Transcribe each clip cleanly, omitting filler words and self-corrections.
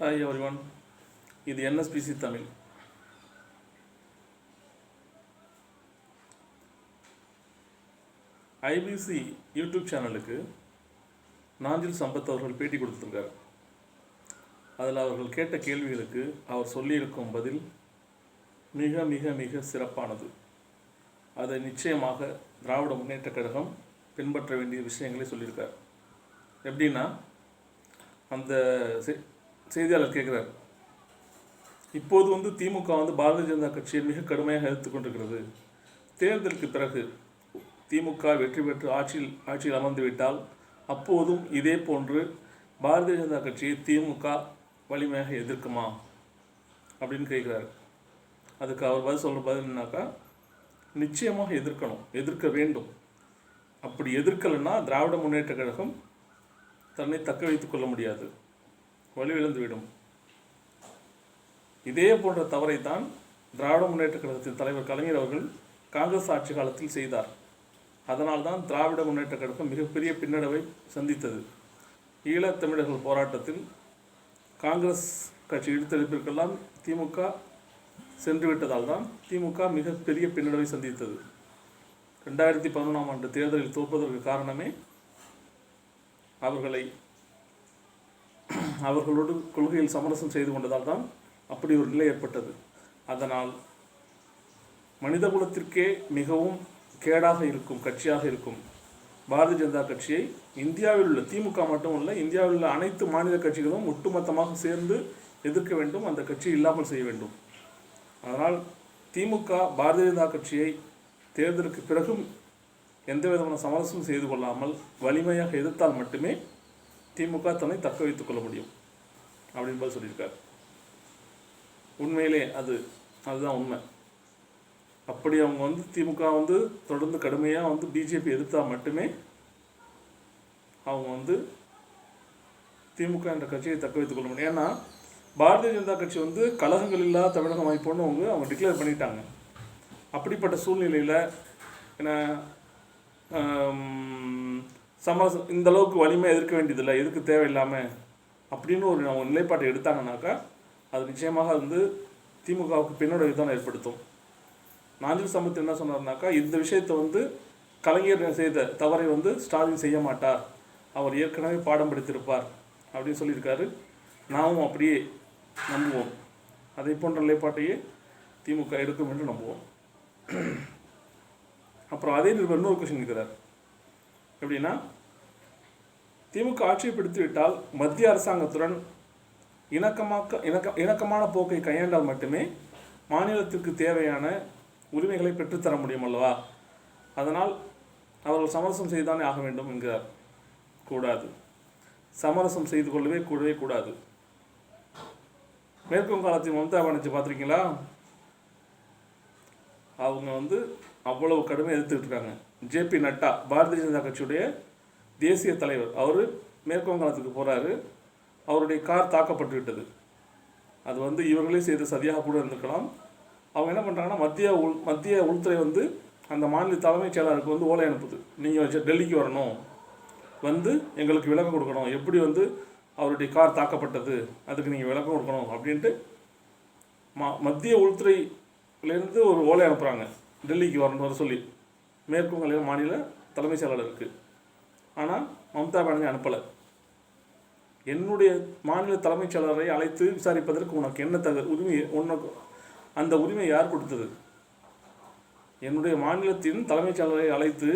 Hi everyone, இது என்எஸ்பிசி Tamil. IBC YouTube சேனலுக்கு நாஞ்சில் சம்பத் அவர்கள் பேட்டி கொடுத்துருக்கார். அதில் அவர்கள் கேட்ட கேள்விகளுக்கு அவர் சொல்லியிருக்கும் பதில் மிக மிக மிக சிறப்பானது. அதை நிச்சயமாக திராவிட முன்னேற்றக் கழகம் பின்பற்ற வேண்டிய விஷயங்களை சொல்லியிருக்கார். எப்படின்னா, அந்த செய்தியாளர் கேட்குறார், இப்போது திமுக பாரதிய ஜனதா கட்சியை மிக கடுமையாக எதிர்த்து கொண்டிருக்கிறது. தேர்தலுக்கு பிறகு திமுக வெற்றி பெற்று ஆட்சியில் அமர்ந்துவிட்டால் அப்போதும் இதே போன்று பாரதிய ஜனதா கட்சியை திமுக வலிமையாக எதிர்க்குமா அப்படின்னு கேட்குறாரு. அதுக்கு அவர் பதில் சொல்கிற பதில் என்னன்னாக்கா, நிச்சயமாக எதிர்க்கணும், எதிர்க்க வேண்டும். அப்படி எதிர்க்கலைன்னா திராவிட முன்னேற்ற கழகம் தன்னை தக்க வைத்துக் கொள்ள முடியாது, வலுவிழந்துவிடும். இதே போன்ற தவறை தான் திராவிட முன்னேற்ற கழகத்தின் தலைவர் கலைஞர் அவர்கள் காங்கிரஸ் ஆட்சி காலத்தில் செய்தார். அதனால்தான் திராவிட முன்னேற்ற கழகம் மிகப்பெரிய பின்னடைவை சந்தித்தது. ஈழத்தமிழர்கள் போராட்டத்தில் காங்கிரஸ் கட்சி இழுத்தெடுப்பிற்கெல்லாம் திமுக சென்று விட்டதால் தான் திமுக மிகப்பெரிய பின்னடைவை சந்தித்தது. 2011ஆம் ஆண்டு தேர்தலில் தோற்பதற்கு காரணமே அவர்களோடு கொள்கையில் சமரசம் செய்து கொண்டதால் தான் அப்படி ஒரு நிலை ஏற்பட்டது. அதனால் மனித குலத்திற்கே மிகவும் கேடாக இருக்கும் கட்சியாக இருக்கும் பாரதிய ஜனதா கட்சியை இந்தியாவில் உள்ள திமுக மட்டும் இல்லை, இந்தியாவில் உள்ள அனைத்து மாநில கட்சிகளும் ஒட்டுமொத்தமாக சேர்ந்து எதிர்க்க வேண்டும், அந்த கட்சி இல்லாமல் செய்ய வேண்டும். அதனால் திமுக பாரதிய ஜனதா கட்சியை தேர்தலுக்கு பிறகும் எந்த விதமான சமரசமும் செய்து கொள்ளாமல் வலிமையாக எதிர்த்தால் மட்டுமே திமுக தன்னை தக்க வைத்துக் கொள்ள முடியும் அப்படின்னு சொல்லியிருக்கார். உண்மையிலே அதுதான் உண்மை. அப்படி அவங்க திமுக தொடர்ந்து கடுமையாக பிஜேபி எதிர்த்தால் மட்டுமே அவங்க திமுக என்ற கட்சியை தக்க வைத்துக் கொள்ள முடியும். ஏன்னா பாரதிய ஜனதா கட்சி கழகங்கள் இல்லாத தமிழகம் அமைப்போன்னு அவங்க டிக்ளேர் பண்ணிட்டாங்க. அப்படிப்பட்ட சூழ்நிலையில் ஏன்னா சமரசம் இந்த அளவுக்கு வலிமையாக எதிர்க்க வேண்டியதில்லை, எதுக்கு தேவையில்லாமல் அப்படின்னு அவங்க நிலைப்பாட்டை எடுத்தாங்கனாக்கா அது நிச்சயமாக திமுகவுக்கு பின்னடைவு தான் ஏற்படுத்தும். நாஞ்சில் சம்பத் என்ன சொன்னார்னாக்கா, இந்த விஷயத்தை கலைஞர் செய்த தவறை ஸ்டாலின் செய்ய மாட்டார், அவர் ஏற்கனவே பாடம் படித்திருப்பார் அப்படின்னு சொல்லியிருக்காரு. நாமும் அப்படியே நம்புவோம். அதை போன்ற நிலைப்பாட்டையே திமுக எடுக்கும் என்று நம்புவோம். அப்புறம் அதே இன்னொரு கொஸ்டின் இருக்கிறார். எப்படின்னா, திமுக ஆட்சியை பிடித்துவிட்டால் மத்திய அரசாங்கத்துடன் இணக்கமான போக்கை கையாண்டால் மட்டுமே மாநிலத்திற்கு தேவையான உரிமைகளை பெற்றுத்தர முடியும் அல்லவா? அதனால் அவர்கள் சமரசம் செய்துதானே ஆக வேண்டும் என்கிறார். கூடாது, சமரசம் செய்து கூடவே கூடாது. மேற்கு வங்காளத்தின் மம்தா பானர்ஜி பார்த்துருக்கீங்களா? அவங்க அவ்வளவு கடுமையாக எதிர்த்துக்கிட்டு இருக்காங்க. ஜேபி நட்டா பாரதிய ஜனதா கட்சியுடைய தேசிய தலைவர், அவர் மேற்கு வங்காளத்துக்கு போகிறாரு. அவருடைய கார் தாக்கப்பட்டு விட்டது. அது இவங்களே செய்த சதியாக கூட இருந்திருக்கலாம். அவங்க என்ன பண்ணுறாங்கன்னா, மத்திய உள்துறை அந்த மாநில தலைமைச் செயலாளருக்கு ஓலை அனுப்புது, நீங்கள் டெல்லிக்கு வரணும், எங்களுக்கு விளக்கம் கொடுக்கணும், எப்படி அவருடைய கார் தாக்கப்பட்டது, அதுக்கு நீங்கள் விளக்கம் கொடுக்கணும் அப்படின்ட்டு மத்திய உள்துறையிலேருந்து ஒரு ஓலை அனுப்புகிறாங்க, டெல்லிக்கு வர சொல்லி மேற்கு வங்க மாநில தலைமைச் செயலாளருக்கு. ஆனால் மம்தா பானர்ஜி அனுப்பலை. என்னுடைய மாநில தலைமைச் செயலாளரை அழைத்து விசாரிப்பதற்கு உனக்கு என்ன உரிமை, அந்த உரிமை யார் கொடுத்தது? என்னுடைய மாநிலத்தின் தலைமைச் செயலாளரை அழைத்து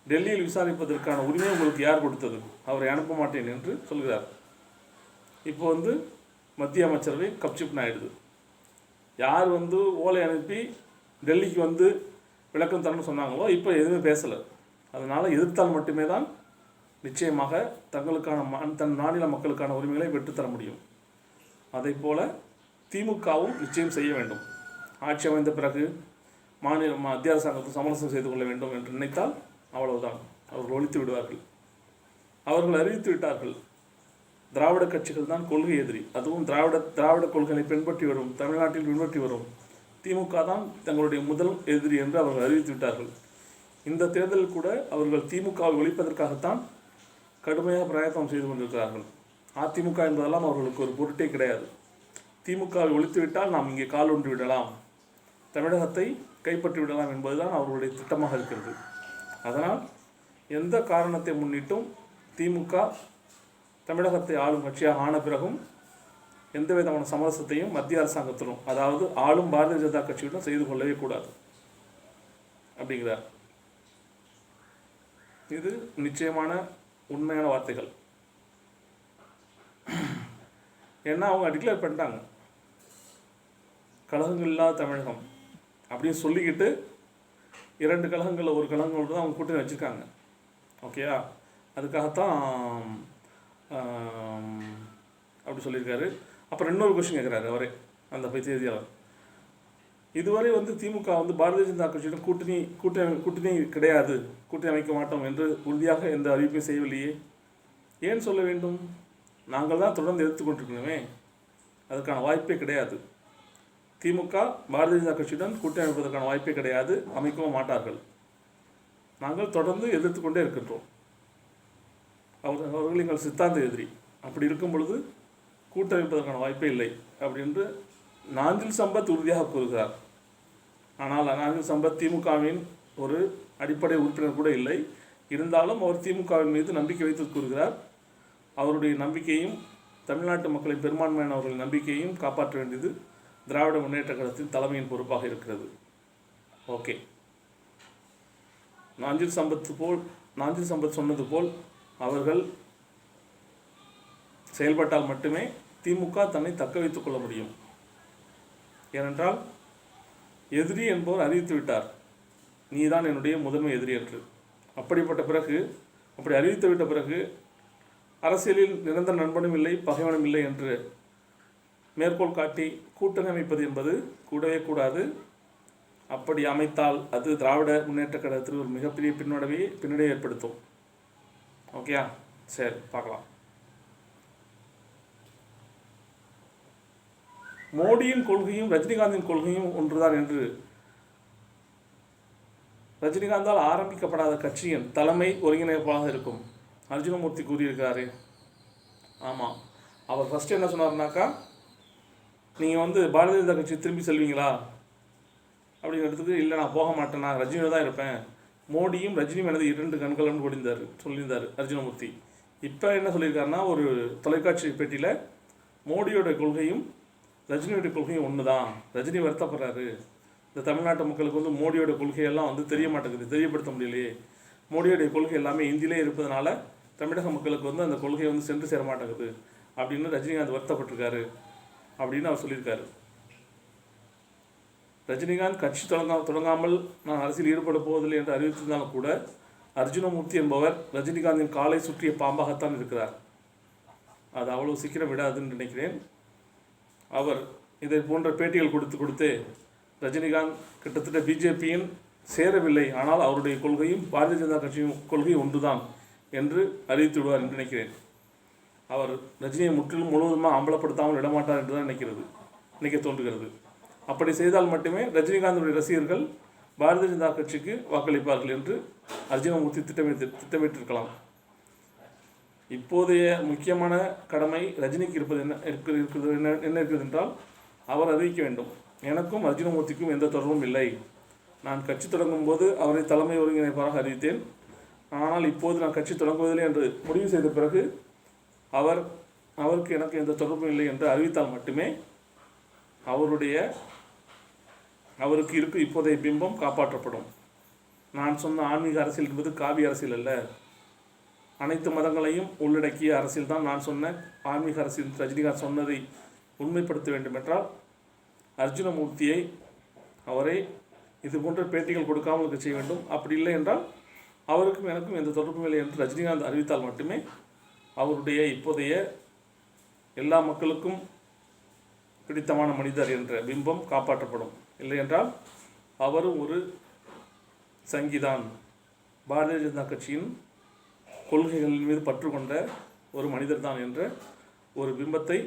டெல்லியில் விசாரிப்பதற்கான உரிமை உங்களுக்கு யார் கொடுத்தது? அவரை அனுப்ப மாட்டேன் என்று சொல்கிறார். இப்போ மத்திய அமைச்சரவை கப்சிப்னு ஆயிடுது. யார் ஓலை அனுப்பி டெல்லிக்கு விளக்கம் தரணும்னு சொன்னாங்களோ இப்போ எதுவுமே பேசலை. அதனால் எதிர்த்தால் மட்டுமே தான் நிச்சயமாக தன் மாநில மக்களுக்கான உரிமைகளை பெற்றுத்தர முடியும். அதை போல் திமுகவும் நிச்சயம் செய்ய வேண்டும். ஆட்சி அமைந்த பிறகு மத்திய அரசாங்கத்தை சமரசம் செய்து கொள்ள வேண்டும் என்று நினைத்தால் அவ்வளவுதான், அவர்கள் ஒழித்து விடுவார்கள். அவர்கள் அறிவித்து விட்டார்கள், திராவிட கட்சிகள் தான் கொள்கை எதிரி, அதுவும் திராவிட கொள்கைகளை பின்பற்றி வரும் தமிழ்நாட்டில் பின்பற்றி வரும் திமுக தான் தங்களுடைய முதல் எதிரி என்று அவர்கள் அறிவித்து விட்டார்கள். இந்த தேர்தலில் கூட அவர்கள் திமுகவை ஒழிப்பதற்காகத்தான் கடுமையாக பிரயத்தனம் செய்து கொண்டிருக்கிறார்கள். அதிமுக என்பதெல்லாம் அவர்களுக்கு ஒரு பொருட்டே கிடையாது. திமுகவை ஒழித்துவிட்டால் நாம் இங்கே கால் ஒன்று விடலாம், தமிழகத்தை கைப்பற்றி விடலாம் என்பதுதான் அவர்களுடைய திட்டமாக இருக்கிறது. அதனால் எந்த காரணத்தை முன்னிட்டும் திமுக தமிழகத்தை ஆளும் கட்சியாக ஆன பிறகும் எந்த விதமான சமரசத்தையும் மத்திய அரசாங்கத்திலும், அதாவது ஆளும் பாரதிய ஜனதா கட்சியுடன் செய்து கொள்ளவே கூடாது அப்படிங்கிறார். இது நிச்சயமான உண்மையான வார்த்தைகள். ஏன்னா அவங்க டிக்ளேர் பண்ணிட்டாங்க, கழகங்கள் இல்லாத தமிழகம் அப்படின்னு சொல்லிக்கிட்டு 2 கழகங்களில் ஒரு கழகங்கள் தான் அவங்க கூட்டணி வச்சுருக்காங்க. ஓகேயா, அதுக்காகத்தான் அப்படி சொல்லியிருக்காரு. அப்புறம் இன்னொரு கொஸ்டின் கேட்குறாரு அவரே, அந்த செய்தியாளர். இதுவரை திமுக பாரதிய ஜனதா கட்சியுடன் கூட்டணி கிடையாது, கூட்டணி அமைக்க மாட்டோம் என்று உறுதியாக எந்த அறிவிப்பையும் செய்யவில்லையே, ஏன் சொல்ல வேண்டும்? நாங்கள் தான் தொடர்ந்து எடுத்துக்கொண்டிருக்கணுமே, அதற்கான வாய்ப்பே கிடையாது. திமுக பாரதிய ஜனதா கட்சியுடன் கூட்டணி அமைப்பதற்கான வாய்ப்பே கிடையாது, அமைக்கவும் மாட்டார்கள். நாங்கள் தொடர்ந்து எதிர்த்து கொண்டே இருக்கின்றோம். அவர்கள் எங்கள் சித்தாந்த எதிரி. அப்படி இருக்கும் பொழுது கூட்டமைப்பதற்கான வாய்ப்பே இல்லை அப்படின்னு நாஞ்சில் சம்பத் உறுதியாக கூறுகிறார். ஆனால் நாஞ்சில் சம்பத் திமுகவின் ஒரு அடிப்படை உறுப்பினர் கூட இல்லை. இருந்தாலும் அவர் திமுகவின் மீது நம்பிக்கை வைத்து கூறுகிறார். அவருடைய நம்பிக்கையும் தமிழ்நாட்டு மக்களின் பெரும்பான்மையானவர்களின் நம்பிக்கையும் காப்பாற்ற வேண்டியது திராவிட முன்னேற்ற கழகத்தின் தலைமையின் பொறுப்பாக இருக்கிறது. ஓகே, நாஞ்சில் சம்பத் சொன்னது போல் அவர்கள் செயல்பட்டால் மட்டுமே திமுக தன்னை தக்க வைத்துக் கொள்ள முடியும். ஏனென்றால் எதிரி என்பவர் அறிவித்து விட்டார், நீதான் என்னுடைய முதன்மை எதிரி என்று. அப்படி அறிவித்து விட்ட பிறகு அரசியலில் நிரந்தர நண்பனும் இல்லை பகைவனும் இல்லை என்று மேற்கோள் காட்டி கூட்டணி அமைப்பது என்பது கூடவே கூடாது. அப்படி அமைத்தால் அது திராவிட முன்னேற்ற கழகத்தில் ஒரு மிகப்பெரிய பின்னடைவை ஏற்படுத்தும். ஓகேயா, சரி பார்க்கலாம். மோடியின் கொள்கையும் ரஜினிகாந்தின் கொள்கையும் ஒன்றுதான் என்று ரஜினிகாந்தால் ஆரம்பிக்கப்படாத கட்சியின் தலைமை ஒருங்கிணைப்பாக இருக்கும் அர்ஜுனமூர்த்தி கூறியிருக்காரு. ஆமாம், அவர் ஃபஸ்ட்டு என்ன சொன்னார்னாக்கா, நீங்கள் பாரதிய ஜனதா கட்சி திரும்பி செல்வீங்களா அப்படிங்கிறதுக்கு, இல்லை நான் போக மாட்டேன், நான் ரஜினியோட தான் இருப்பேன், மோடியும் ரஜினியும் எனது 2 கண்கள்னு சொல்லியிருந்தார் அர்ஜுனமூர்த்தி. இப்போ என்ன சொல்லியிருக்காருன்னா, ஒரு தொலைக்காட்சி பேட்டியில் மோடியோட கொள்கையும் ரஜினியோட கொள்கையும் ஒன்று தான், ரஜினி வருத்தப்படுறாரு, இந்த தமிழ்நாட்டு மக்களுக்கு மோடியோட கொள்கையெல்லாம் தெரிய மாட்டேங்குது, தெரியப்படுத்த முடியலையே, மோடியோடைய கொள்கை எல்லாமே இந்தியிலே இருப்பதனால தமிழக மக்களுக்கு அந்த கொள்கை சென்று சேர மாட்டேங்குது அப்படின்னு ரஜினிகாந்த் வருத்தப்பட்டிருக்காரு அப்படின்னு அவர் சொல்லியிருக்காரு. ரஜினிகாந்த் கட்சி தொடங்காமல் நான் அரசியல் ஈடுபட போவதில்லை என்று அறிவித்திருந்தாலும் கூட அர்ஜுனமூர்த்தி என்பவர் ரஜினிகாந்தின் காலை சுற்றிய பாம்பாகத்தான் இருக்கிறார். அது அவ்வளோ சீக்கிரம் விடாதுன்னு நினைக்கிறேன். அவர் இதை போன்ற பேட்டிகள் கொடுத்து ரஜினிகாந்த் கிட்டத்தட்ட பிஜேபியின் சேரவில்லை, ஆனால் அவருடைய கொள்கையும் பாரதிய ஜனதா கட்சியும் கொள்கை ஒன்றுதான் என்று அறிவித்து விடுவார் என்று நினைக்கிறேன். அவர் ரஜினியை முழுவதுமாக அம்பலப்படுத்தாமல் விடமாட்டார் என்று தான் நினைக்க தோன்றுகிறது. அப்படி செய்தால் மட்டுமே ரஜினிகாந்தனுடைய ரசிகர்கள் பாரதிய ஜனதா கட்சிக்கு வாக்களிப்பார்கள் என்று அர்ஜுனமூர்த்தி திட்டமிட்டிருக்கலாம். இப்போதைய முக்கியமான கடமை ரஜினிக்கு என்ன இருக்கிறது என்றால், அவர் அறிவிக்க வேண்டும், எனக்கும் அர்ஜுனமூர்த்திக்கும் எந்த தொடர்பும் இல்லை, நான் கட்சி தொடங்கும் போது அவரை தலைமை ஒருங்கிணைப்பாக அறிவித்தேன், ஆனால் இப்போது நான் கட்சி தொடங்குவதில்லை என்று முடிவு செய்த பிறகு அவருக்கு எனக்கு எந்த தொடர்பும் இல்லை என்று அறிவித்தால் மட்டுமே அவருக்கு இருக்கும் இப்போதைய பிம்பம் காப்பாற்றப்படும். நான் சொன்ன ஆன்மீக அரசியல் என்பது காவி அரசியல் அல்ல, அனைத்து மதங்களையும் உள்ளடக்கிய அரசியல் தான் நான் சொன்ன ஆன்மீக அரசியல். ரஜினிகாந்த் சொன்னதை உண்மைப்படுத்த வேண்டும் என்றால் அர்ஜுனமூர்த்தியை அவரை இது போன்ற பேட்டிகள் கொடுக்காமல் இருக்க செய்ய வேண்டும். அப்படி இல்லை என்றால் அவருக்கும் எனக்கும் எந்த தொடர்பும் இல்லை என்று ரஜினிகாந்த் அறிவித்தால் மட்டுமே அவருடைய இப்போதைய எல்லா மக்களுக்கும் பிடித்தமான மனிதர் என்ற பிம்பம் காப்பாற்றப்படும். இல்லை என்றால் அவரும் ஒரு சங்கிதான், பாரதிய ஜனதா கட்சியின் கொள்கைகளின் மீது பற்று கொண்ட ஒரு மனிதர் தான் என்ற ஒரு பிம்பத்தை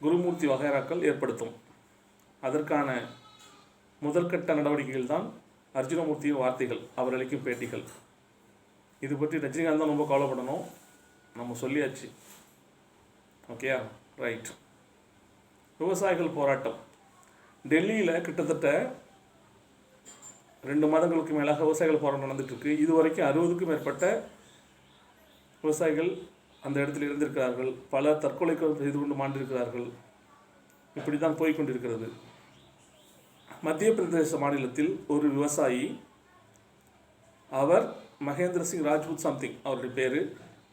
குருமூர்த்தி வகைராக்கள் ஏற்படுத்தும். அதற்கான முதற்கட்ட நடவடிக்கைகள் தான் அர்ஜுனமூர்த்தியின் வார்த்தைகள், அவர் அளிக்கும் பேட்டிகள். இது பற்றி ரஜினிகாந்த் தான் ரொம்ப கவலைப்படணும், நம்ம சொல்லியாச்சு. ஓகேயா, ரைட். விவசாயிகள் போராட்டம் டெல்லியில் கிட்டத்தட்ட 2 மாதங்களுக்கு மேலாக விவசாயிகள் போராட்டம் நடந்துகிட்ருக்கு. இதுவரைக்கும் 60க்கும் மேற்பட்ட விவசாயிகள் அந்த இடத்தில் இருந்திருக்கிறார்கள். பல தற்கொலை செய்து கொண்டு மாண்டிருக்கிறார்கள். இப்படி தான் போய்கொண்டிருக்கிறது. மத்திய பிரதேச மாநிலத்தில் ஒரு விவசாயி, அவர் மகேந்திர சிங் ராஜ்புத் சம்திங் அவருடைய பேர்.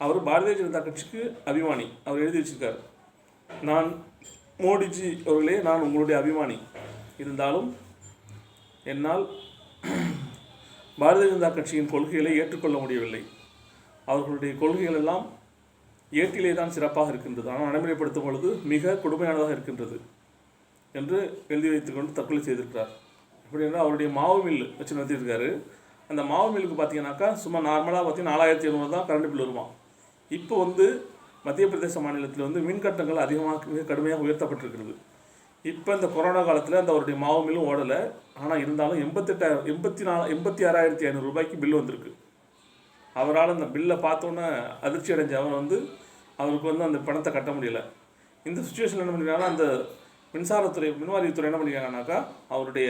அவர் பாரதிய ஜனதா கட்சிக்கு அபிமானி. அவர் எழுதி வச்சிருக்கார், நான் மோடிஜி அவர்களே, நான் உங்களுடைய அபிமானி, இருந்தாலும் என்னால் பாரதிய ஜனதா கட்சியின் கொள்கைகளை ஏற்றுக்கொள்ள முடியவில்லை. அவர்களுடைய கொள்கைகள் எல்லாம் ஏட்டிலே தான் சிறப்பாக இருக்கின்றது, ஆனால் நடைமுறைப்படுத்தும் பொழுது மிக கொடுமையானதாக இருக்கின்றது என்று எழுதி வைத்துக்கொண்டு தற்கொலை செய்திருக்கிறார். இப்படி என்றால் அவருடைய மாவு மில் வச்சு நடத்தியிருக்காரு. அந்த மாவு மில்லுக்கு பார்த்தீங்கன்னாக்கா சும்மா நார்மலாக பார்த்தீங்கன்னா 4700 தான் கரண்ட் பில் வருமா. இப்போ மத்திய பிரதேச மாநிலத்தில் மின் கட்டணங்கள் அதிகமாக மிக கடுமையாக உயர்த்தப்பட்டிருக்கிறது. இப்போ இந்த கொரோனா காலத்தில் அந்த அவருடைய மாவு மில்லும் ஓடலை. ஆனால் இருந்தாலும் 86,500 ரூபாய்க்கு பில் வந்திருக்கு. அவரால் அந்த பில்லை பார்த்தோன்னே அதிர்ச்சி அடைஞ்ச அவர் அவருக்கு அந்த பணத்தை கட்ட முடியலை. இந்த சுச்சுவேஷன் என்ன பண்ணிருக்காங்கன்னா, அந்த மின்வாரியத்துறை என்ன பண்ணியிருக்காங்கனாக்கா, அவருடைய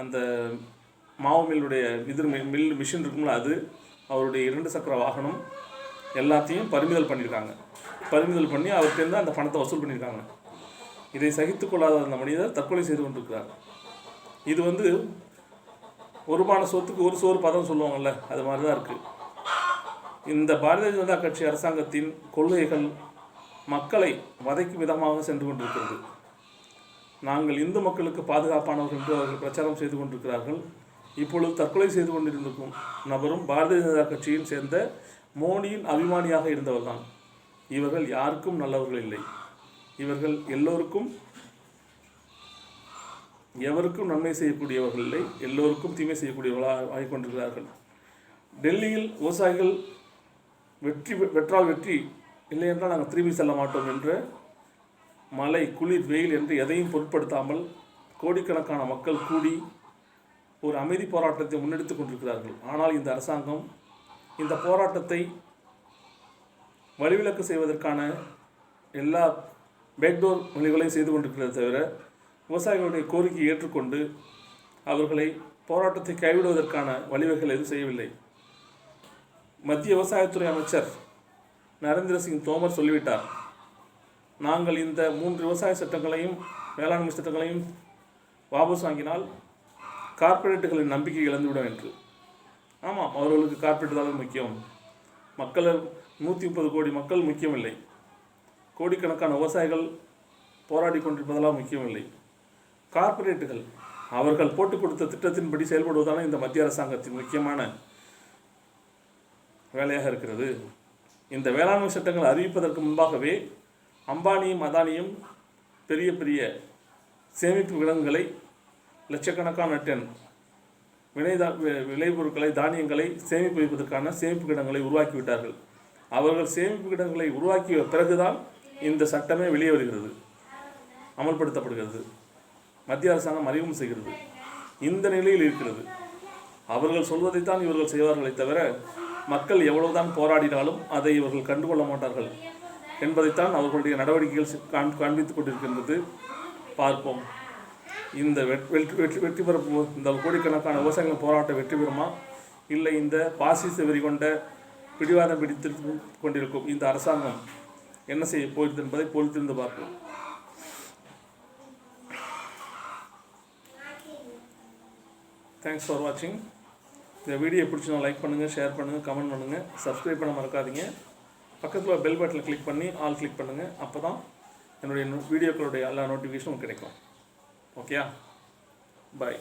அந்த மாவு மில்லுடைய மில் மிஷின் இருக்கும்ல, அது அவருடைய 2 சக்கர வாகனம் எல்லாத்தையும் பறிமுதல் பண்ணியிருக்காங்க. பறிமுதல் பண்ணி அவர்கிட்ட அந்த பணத்தை வசூல் பண்ணியிருக்காங்க. இதை சகித்து கொள்ளாத அந்த மனிதர் தற்கொலை செய்து கொண்டிருக்கிறார். இது ஒருமான சொத்துக்கு ஒரு சோறு பதம் சொல்லுவாங்கள்ல, அது மாதிரி தான் இருக்குது. இந்த பாரதிய ஜனதா கட்சி அரசாங்கத்தின் கொள்கைகள் மக்களை வதைக்கும் விதமாக சென்று கொண்டிருக்கிறது. நாங்கள் இந்து மக்களுக்கு பாதுகாப்பானவர்கள் என்று அவர்கள் பிரச்சாரம் செய்து கொண்டிருக்கிறார்கள். இப்பொழுது தற்கொலை செய்து கொண்டிருக்கும் நபரும் பாரதிய ஜனதா கட்சியில் சேர்ந்த மோடியின் அபிமானியாக இருந்தவர் தான். இவர்கள் யாருக்கும் நல்லவர்கள் இல்லை. இவர்கள் எவருக்கும் நன்மை செய்யக்கூடியவர்கள் இல்லை, எல்லோருக்கும் தீமை செய்யக்கூடியவர்களாக ஆகிக்கொண்டிருக்கிறார்கள். டெல்லியில் விவசாயிகள் வெற்றால் வெற்றி, இல்லை என்றால் நாங்கள் திரும்பி செல்ல மாட்டோம் என்ற மழை, குளிர், வெயில் என்று எதையும் பொருட்படுத்தாமல் கோடிக்கணக்கான மக்கள் கூடி ஒரு அமைதி போராட்டத்தை முன்னெடுத்து கொண்டிருக்கிறார்கள். ஆனால் இந்த அரசாங்கம் இந்த போராட்டத்தை வழிவிலக்கு செய்வதற்கான எல்லா பேக்டோர் வழிகளையும் செய்து கொண்டிருக்கிறத தவிர விவசாயிகளுடைய கோரிக்கையை ஏற்றுக்கொண்டு அவர்களை போராட்டத்தை கைவிடுவதற்கான வழிவகைகள் எதுவும் செய்யவில்லை. மத்திய விவசாயத்துறை அமைச்சர் நரேந்திர சிங் தோமர் சொல்லிவிட்டார், நாங்கள் இந்த 3 விவசாய சட்டங்களையும் வேளாண்மை சட்டங்களையும் வாபஸ் வாங்கினால் கார்ப்பரேட்டுகளின் நம்பிக்கை இழந்துவிடும் என்று. ஆமாம், அவர்களுக்கு கார்ப்பரேட் தான் முக்கியம். 130 கோடி மக்கள் முக்கியமில்லை, கோடிக்கணக்கான விவசாயிகள் போராடி கொண்டிருப்பதெல்லாம் முக்கியமில்லை. கார்ப்பரேட்டுகள் அவர்கள் போட்டுக் கொடுத்த திட்டத்தின்படி செயல்படுவதான இந்த மத்திய அரசாங்கத்தின் முக்கியமான வேலையாக இருக்கிறது. இந்த வேளாண்மை சட்டங்கள் அறிவிப்பதற்கு முன்பாகவே அம்பானியும் அதானியும் பெரிய பெரிய சேமிப்பு கிடங்குகளை, லட்சக்கணக்கான டன் விளைபொருட்களை, தானியங்களை சேமிப்பு வைப்பதற்கான சேமிப்பு கிடங்குகளை உருவாக்கிவிட்டார்கள். அவர்கள் சேமிப்பு கிடங்குகளை உருவாக்கிய பிறகுதான் இந்த சட்டமே வெளியே வருகிறது, அமல்படுத்தப்படுகிறது, மத்திய அரசாங்கம் அறிமுகம் செய்கிறது. இந்த நிலையில் இருக்கிறது. அவர்கள் சொல்வதைத்தான் இவர்கள் செய்வார்களே தவிர மக்கள் எவ்வளவுதான் போராடினாலும் அதை இவர்கள் கண்டுகொள்ள மாட்டார்கள் என்பதைத்தான் அவர்களுடைய நடவடிக்கைகள் காண்பித்துக் கொண்டிருக்கின்றது. பார்ப்போம், இந்த வெற்றி பெற இந்த கோடிக்கணக்கான விவசாயிகள் போராட்டம் வெற்றி பெறுமா, இல்லை இந்த பாசிச வெறி கொண்ட பிடிவாதம் பிடித்து கொண்டிருக்கும் இந்த அரசாங்கம் என்ன செய்ய போகிறது என்பதை பொறுத்திருந்து பார்ப்போம். தேங்க்ஸ் ஃபார் வாட்சிங். இந்த வீடியோ பிடிச்சினா லைக் பண்ணுங்கள், ஷேர் பண்ணுங்கள், கமெண்ட் பண்ணுங்கள், சப்ஸ்கிரைப் பண்ண மறக்காதீங்க. பக்கத்தில் பெல் பட்டனில் கிளிக் பண்ணி ஆல் கிளிக் பண்ணுங்கள். அப்போ தான் என்னுடைய வீடியோக்களுடைய எல்லா நோட்டிஃபிகேஷனும் கிடைக்கும். ஓகே, பாய்.